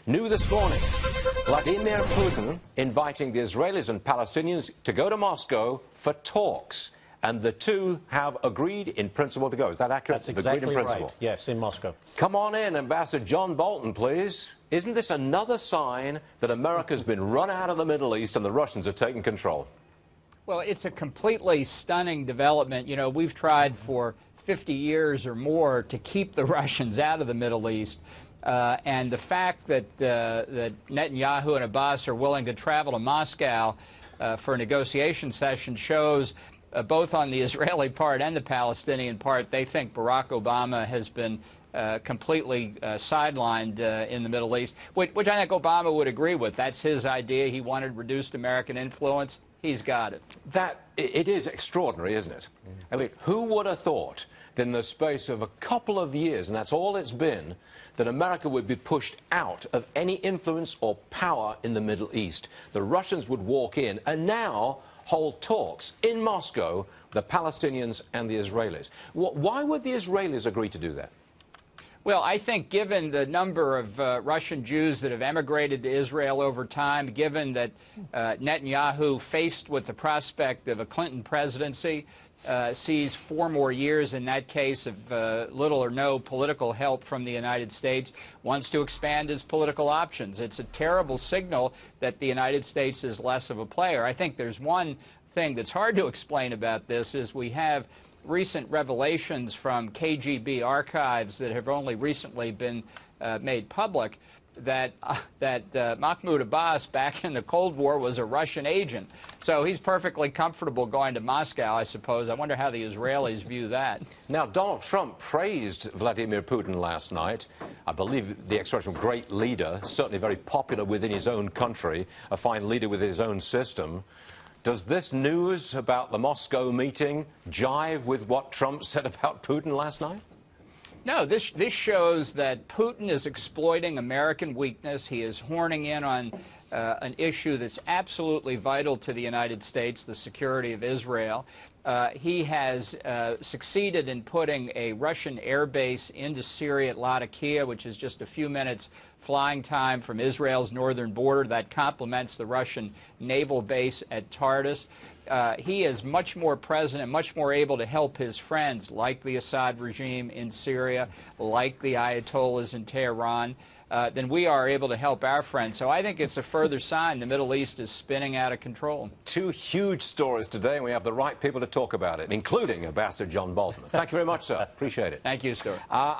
New this morning, Vladimir Putin inviting the Israelis and Palestinians to go to Moscow for talks. And the two have agreed in principle to go. Is that accurate? That's exactly right. Yes, in Moscow. Come on in, Ambassador John Bolton, please. Isn't this another sign that America's been run out of the Middle East and the Russians have taken control? Well, it's a completely stunning development. You know, we've tried for 50 years or more to keep the Russians out of the Middle East. And the fact that Netanyahu and Abbas are willing to travel to Moscow for a negotiation session shows both on the Israeli part and the Palestinian part, they think Barack Obama has been completely sidelined in the Middle East, which I think Obama would agree with. That's his idea. He wanted reduced American influence. He's got it. It is extraordinary, isn't it? I mean, who would have thought that in the space of a couple of years, and that's all it's been, that America would be pushed out of any influence or power in the Middle East? The Russians would walk in and now hold talks in Moscow with the Palestinians and the Israelis. Why would the Israelis agree to do that? Well, I think given the number of Russian Jews that have emigrated to Israel over time, given that Netanyahu, faced with the prospect of a Clinton presidency, sees 4 more years in that case of little or no political help from the United States, wants to expand his political options. It's a terrible signal that the United States is less of a player. I think there's one thing that's hard to explain about this is we have recent revelations from KGB archives that have only recently been made public that Mahmoud Abbas, back in the Cold War, was a Russian agent. So he's perfectly comfortable going to Moscow, I suppose. I wonder how the Israelis view that. Now, Donald Trump praised Vladimir Putin last night. I believe the expression great leader, certainly very popular within his own country, a fine leader with his own system. Does this news about the Moscow meeting jive with what Trump said about Putin last night? No, this shows that Putin is exploiting American weakness. He is horning in on an issue that's absolutely vital to the United States, the security of Israel. He has succeeded in putting a Russian air base into Syria at Latakia, which is just a few minutes flying time from Israel's northern border. That complements the Russian naval base at Tartus. He is much more present and much more able to help his friends, like the Assad regime in Syria, like the Ayatollahs in Tehran, than we are able to help our friends. So I think it's a further sign the Middle East is spinning out of control. 2 huge stories today, and we have the right people to talk about it, including Ambassador John Bolton. Thank you very much, sir. Appreciate it. Thank you, Stuart.